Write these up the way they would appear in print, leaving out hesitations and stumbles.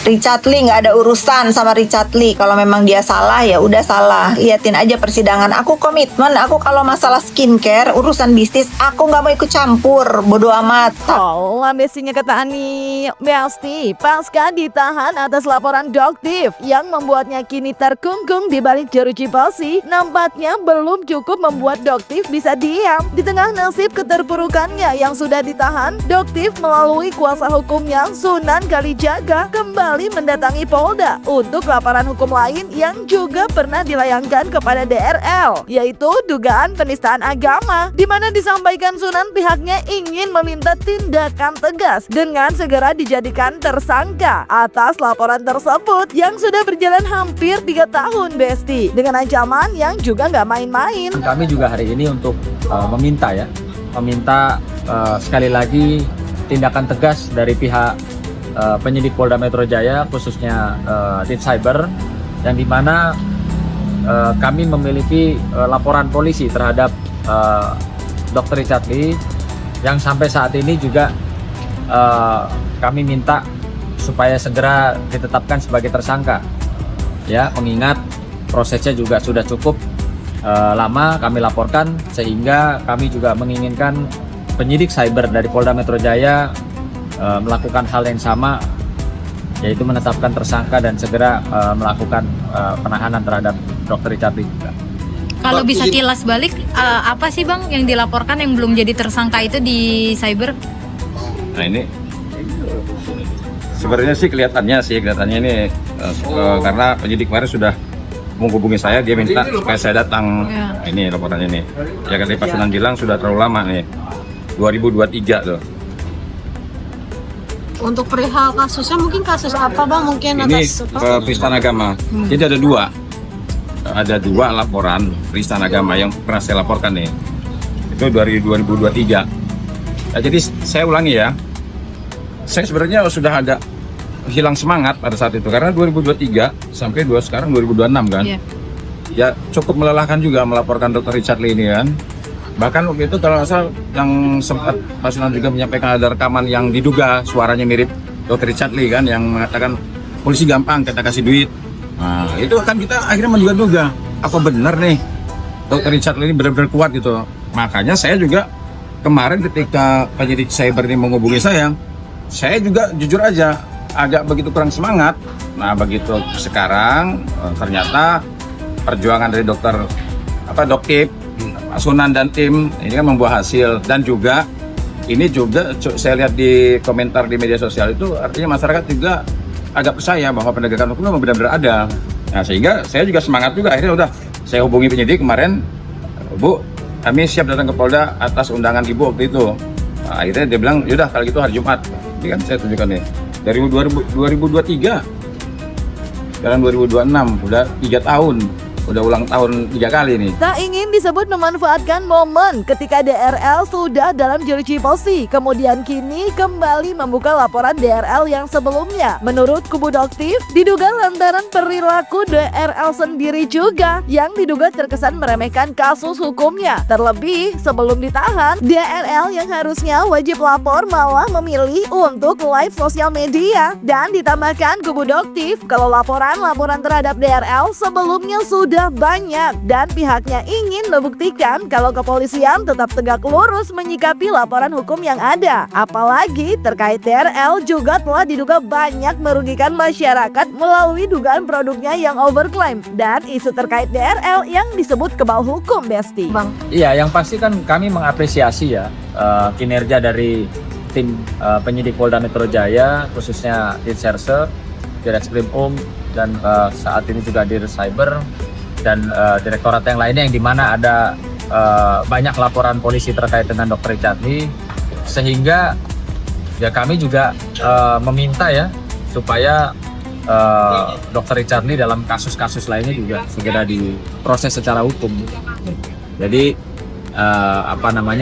Richard Lee, nggak ada urusan sama Richard Lee. Kalau memang dia salah ya udah salah. Liatin aja persidangan. Aku komitmen. Aku kalau masalah skincare, urusan bisnis, aku nggak mau ikut campur. Bodoh amat. Oh, ambisinya kata Ani Besti pasca ditahan atas laporan Doktif yang membuatnya kini terkungkung di balik jeruji besi. Nampaknya belum cukup membuat Doktif bisa diam. Di tengah nasib keterpurukannya yang sudah ditahan, Doktif melalui kuasa hukumnya Sunan Kalijaga kembali mendatangi Polda untuk laporan hukum lain yang juga pernah dilayangkan kepada DRL, yaitu dugaan penistaan agama, di mana disampaikan Sunan pihaknya ingin meminta tindakan tegas dengan segera dijadikan tersangka atas laporan tersebut yang sudah berjalan hampir 3 tahun, Besti, dengan ancaman yang juga nggak main-main. Kami juga hari ini untuk meminta sekali lagi tindakan tegas dari pihak penyidik Polda Metro Jaya, khususnya Dit Cyber, yang dimana kami memiliki laporan polisi terhadap Dr. Richard Lee yang sampai saat ini juga kami minta supaya segera ditetapkan sebagai tersangka, ya, mengingat prosesnya juga sudah cukup lama kami laporkan, sehingga kami juga menginginkan penyidik cyber dari Polda Metro Jaya melakukan hal yang sama, yaitu menetapkan tersangka dan segera melakukan penahanan terhadap Dr. Richard Lee. Kalau bisa kilas balik, apa sih Bang yang dilaporkan yang belum jadi tersangka itu di cyber? Nah ini sebenarnya sih kelihatannya ini karena penyidik kemarin sudah menghubungi saya, dia minta supaya saya datang. Nah, ini laporannya nih. Ya kan Pak Sunan bilang sudah terlalu lama nih, 2023 tuh. Untuk perihal kasusnya mungkin kasus apa Bang? Mungkin Ini atas penistaan agama. Jadi ada dua laporan penistaan agama yang pernah saya laporkan nih. Itu dari 2023. Nah, jadi saya ulangi ya. Saya sebenarnya sudah ada hilang semangat pada saat itu karena 2023 sampai sekarang 2026 kan. Iya. Ya cukup melelahkan juga melaporkan Dr. Richard Lee ini kan. Bahkan waktu itu kalau nggak salah yang sempat Pak Sunan juga menyampaikan ada rekaman yang diduga suaranya mirip Dr. Richard Lee kan, yang mengatakan polisi gampang kita kasih duit. Nah itu kan kita akhirnya menduga-duga apa benar nih Dr. Richard Lee ini benar-benar kuat gitu. Makanya saya juga kemarin ketika penyidik cyber ini menghubungi saya juga jujur aja agak begitu kurang semangat. Nah begitu sekarang ternyata perjuangan dari Doktif, Sunan dan tim ini kan membuah hasil, dan juga ini juga saya lihat di komentar di media sosial itu artinya masyarakat juga agak percaya bahwa penegakan hukum memang benar-benar ada. Nah sehingga saya juga semangat juga, akhirnya udah saya hubungi penyidik kemarin, Bu kami siap datang ke Polda atas undangan Ibu waktu itu. Nah, akhirnya dia bilang yaudah kalau gitu hari Jumat. Ini kan saya tunjukkan nih dari 2023 sekarang 2026 udah 3 tahun. Udah ulang tahun 3 kali nih. Tak ingin disebut memanfaatkan momen ketika DRL sudah dalam jeruji besi, kemudian kini kembali membuka laporan DRL yang sebelumnya. Menurut kubu Doktif, diduga lantaran perilaku DRL sendiri juga yang diduga terkesan meremehkan kasus hukumnya. Terlebih sebelum ditahan, DRL yang harusnya wajib lapor malah memilih untuk live sosial media. Dan ditambahkan kubu Doktif, kalau laporan terhadap DRL sebelumnya sudah banyak dan pihaknya ingin membuktikan kalau kepolisian tetap tegak lurus menyikapi laporan hukum yang ada. Apalagi terkait DRL juga telah diduga banyak merugikan masyarakat melalui dugaan produknya yang overclaim dan isu terkait DRL yang disebut kebal hukum, Besti. Bang. Iya, yang pasti kan kami mengapresiasi ya kinerja dari tim penyidik Polda Metro Jaya, khususnya Ditserse, Direskrim dan saat ini juga Dir Cyber dan direktorat yang lainnya, yang dimana ada banyak laporan polisi terkait dengan Dr. Richard Lee, sehingga ya kami juga meminta ya supaya Dr. Richard Lee dalam kasus-kasus lainnya juga segera diproses secara hukum. Jadi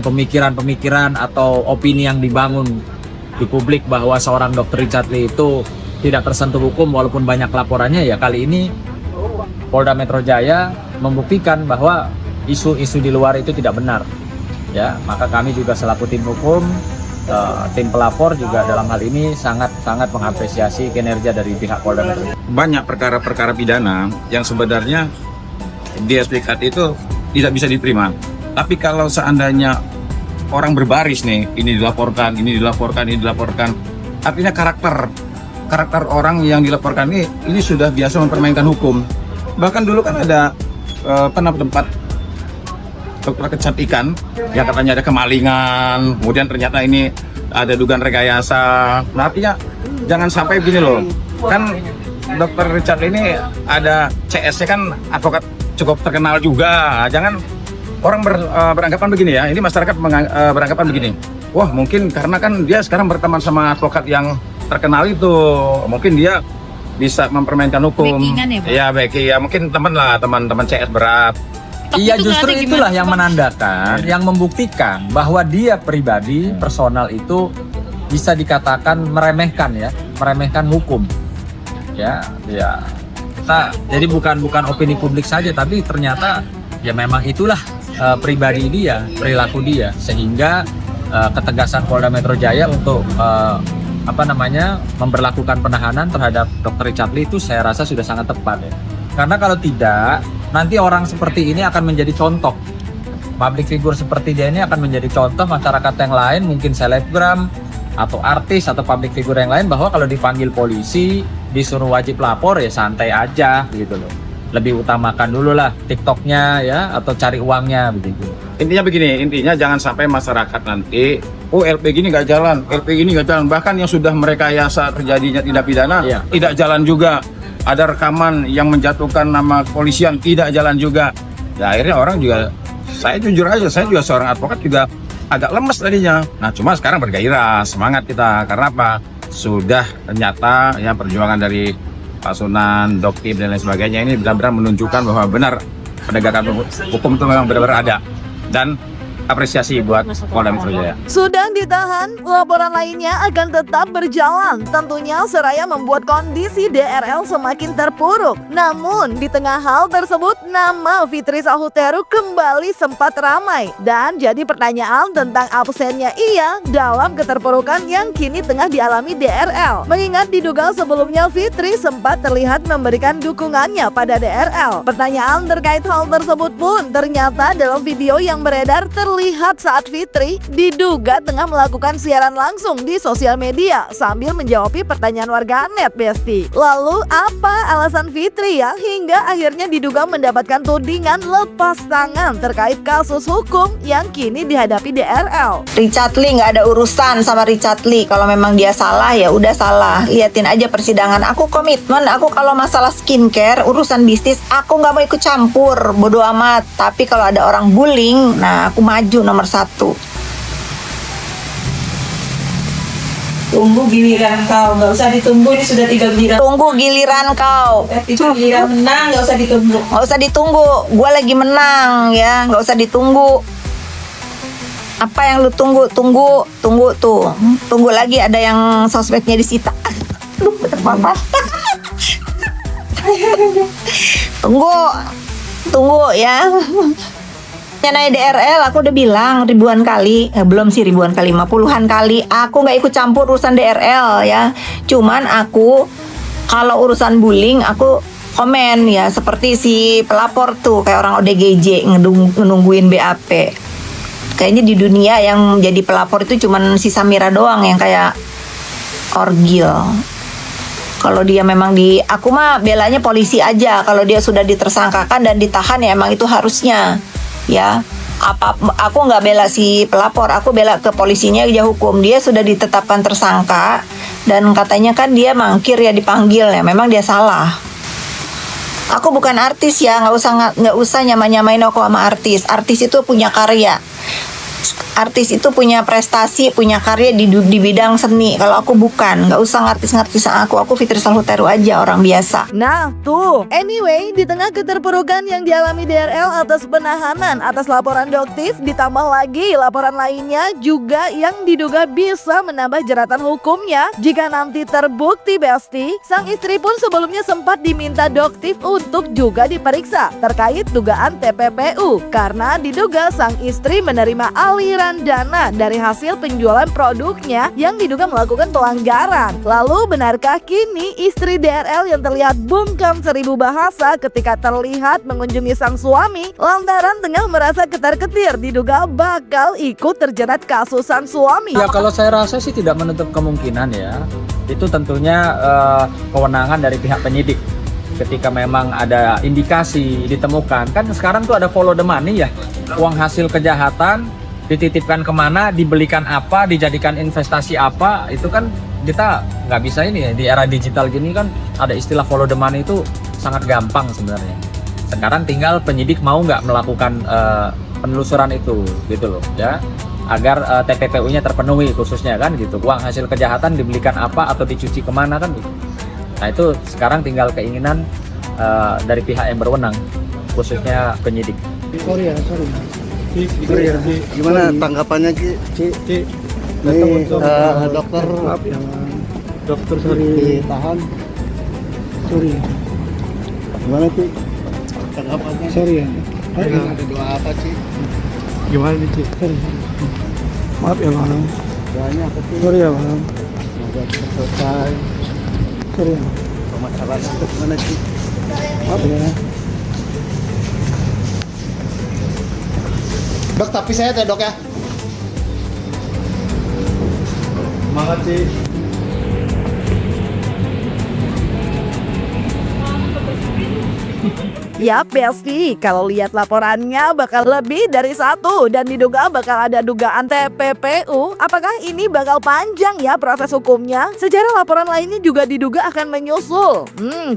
pemikiran-pemikiran atau opini yang dibangun di publik bahwa seorang Dr. Richard Lee itu tidak tersentuh hukum walaupun banyak laporannya, ya kali ini Polda Metro Jaya membuktikan bahwa isu-isu di luar itu tidak benar. Ya, maka kami juga selaku tim hukum tim pelapor juga dalam hal ini sangat mengapresiasi kinerja dari pihak Polda Metro Jaya. Banyak perkara-perkara pidana yang sebenarnya di SPK itu tidak bisa diterima. Tapi kalau seandainya orang berbaris nih, ini dilaporkan, artinya karakter orang yang dilaporkan ini sudah biasa mempermainkan hukum. Bahkan dulu kan ada tempat dokter kecantikan yang katanya ada kemalingan, kemudian ternyata ini ada dugaan rekayasa. Nah, artinya jangan sampai begini loh, kan dokter Richard ini ada CS-nya kan advokat cukup terkenal juga. Jangan orang beranggapan begini ya, ini masyarakat beranggapan begini, wah mungkin karena kan dia sekarang berteman sama advokat yang terkenal itu, mungkin dia bisa mempermainkan hukum. Backingan ya, Pak? Ya backing, ya mungkin teman-teman CS berat. Iya, Itu justru berarti itulah gimana, yang Bang? menandakan, yang membuktikan bahwa dia pribadi, personal itu bisa dikatakan meremehkan hukum. Ya. Jadi bukan opini publik saja, tapi ternyata ya memang itulah pribadi dia, perilaku dia, sehingga ketegasan Polda Metro Jaya untuk memberlakukan penahanan terhadap Dr. Richard Lee itu saya rasa sudah sangat tepat ya. Karena kalau tidak, nanti orang seperti ini akan menjadi contoh. Public figure seperti dia ini akan menjadi contoh masyarakat yang lain, mungkin selebgram atau artis atau public figure yang lain, bahwa kalau dipanggil polisi disuruh wajib lapor ya santai aja gitu loh. Lebih utamakan dulu lah TikToknya ya, atau cari uangnya begitu. Intinya jangan sampai masyarakat nanti, oh LPG ini nggak jalan, bahkan yang sudah merekayasa terjadinya tindak pidana tidak jalan juga. Ada rekaman yang menjatuhkan nama kepolisian tidak jalan juga. Ya akhirnya orang juga, saya jujur aja, saya juga seorang advokat juga agak lemes tadinya. Nah cuma sekarang bergairah, semangat kita, karena apa? Sudah ternyata ya perjuangan dari Pak Sunan, Doktim dan lain sebagainya ini benar-benar menunjukkan bahwa benar penegakan hukum itu memang benar-benar ada. Dan apresiasi buat Polda Metro Jaya. Sudah ditahan, laporan lainnya akan tetap berjalan. Tentunya seraya membuat kondisi DRL semakin terpuruk. Namun di tengah hal tersebut, nama Fitri Sahuteru kembali sempat ramai. Dan jadi pertanyaan tentang absennya ia dalam keterpurukan yang kini tengah dialami DRL. Mengingat diduga sebelumnya Fitri sempat terlihat memberikan dukungannya pada DRL. Pertanyaan terkait hal tersebut pun ternyata dalam video yang beredar terlihat saat Fitri diduga tengah melakukan siaran langsung di sosial media sambil menjawab pertanyaan warganet, Besti. Lalu apa alasan Fitri ya hingga akhirnya diduga mendapatkan tudingan lepas tangan terkait kasus hukum yang kini dihadapi DRL? Richard Lee nggak ada urusan sama Richard Lee. Kalau memang dia salah ya udah salah. Liatin aja persidangan. Aku komitmen. Aku kalau masalah skincare, urusan bisnis, aku nggak mau ikut campur. Bodoh amat. Tapi kalau ada orang bullying, nah aku maju nomor 1. Tunggu giliran kau, nggak usah ditunggu, ini sudah 3 giliran. Tunggu giliran kau. Itu giliran menang, nggak usah ditunggu. Nggak usah ditunggu. Gue lagi menang ya. Nggak usah ditunggu. Apa yang lu tunggu? Tunggu tuh. Tunggu lagi ada yang sosmednya disita. Aduh, apa? Tunggu ya. Naik DRL aku udah bilang ribuan kali, belum sih ribuan kali, 50-an kali aku nggak ikut campur urusan DRL ya. Cuman aku kalau urusan bullying aku komen ya, seperti si pelapor tuh kayak orang ODGJ nungguin BAP. Kayaknya di dunia yang jadi pelapor itu cuman si Samira doang yang kayak orgil. Kalau dia memang aku mah belanya polisi aja. Kalau dia sudah ditersangkakan dan ditahan ya emang itu harusnya. Ya, aku nggak bela si pelapor, aku bela ke polisinya aja hukum. Dia sudah ditetapkan tersangka dan katanya kan dia mangkir ya dipanggil ya, memang dia salah. Aku bukan artis ya, nggak usah nyamain aku sama artis. Artis itu punya karya. Artis itu punya prestasi, punya karya di bidang seni. Kalau aku bukan, nggak usah ngartis-ngartis aku Fitri Sahuteru aja, orang biasa. Nah tuh, anyway, di tengah keterpurukan yang dialami DRL atas penahanan atas laporan Doktif, ditambah lagi laporan lainnya juga yang diduga bisa menambah jeratan hukumnya jika nanti terbukti, Besti. Sang istri pun sebelumnya sempat diminta Doktif untuk juga diperiksa terkait dugaan TPPU karena diduga sang istri menerima aliran aliran dana dari hasil penjualan produknya yang diduga melakukan pelanggaran. Lalu benarkah kini istri DRL yang terlihat bungkam 1000 bahasa ketika terlihat mengunjungi sang suami lantaran tengah merasa ketar-ketir diduga bakal ikut terjerat kasus sang suami? Ya kalau saya rasa sih tidak menutup kemungkinan ya. Itu tentunya kewenangan dari pihak penyidik. Ketika memang ada indikasi ditemukan, kan sekarang tuh ada follow the money ya, uang hasil kejahatan dititipkan kemana, dibelikan apa, dijadikan investasi apa, itu kan kita nggak bisa ini ya, di era digital gini kan ada istilah follow the money itu sangat gampang sebenarnya. Sekarang tinggal penyidik mau nggak melakukan penelusuran itu gitu loh ya, agar TPPU-nya terpenuhi khususnya kan gitu, uang hasil kejahatan dibelikan apa atau dicuci kemana kan gitu. Nah itu sekarang tinggal keinginan dari pihak yang berwenang, khususnya penyidik. Sorry ya. Gimana tanggapannya Ki? Nih, dokter, maaf ya, dokter sorry ditahan. Sorry. Gimana Ki? Tanggapannya? Sorry ya. Ada doa apa Ci? Gimana nih Ci? Sorry. Maaf ya Bang. Doanya apa sih? Sorry ya Bang. Semoga selesai. Sorry ya. Masalah gimana Ci? Maaf ya. Dok, tapi saya teh dok ya. Semangat sih. Yap Besti, kalau lihat laporannya bakal lebih dari satu dan diduga bakal ada dugaan TPPU. Apakah ini bakal panjang ya proses hukumnya? Sejarah laporan lainnya juga diduga akan menyusul.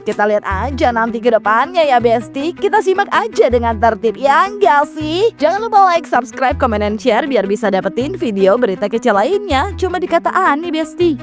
Kita lihat aja nanti ke depannya ya Besti. Kita simak aja dengan tertib ya enggak sih? Jangan lupa like, subscribe, comment, and share biar bisa dapetin video berita kecil lainnya. Cuma di Kata Ani Besti.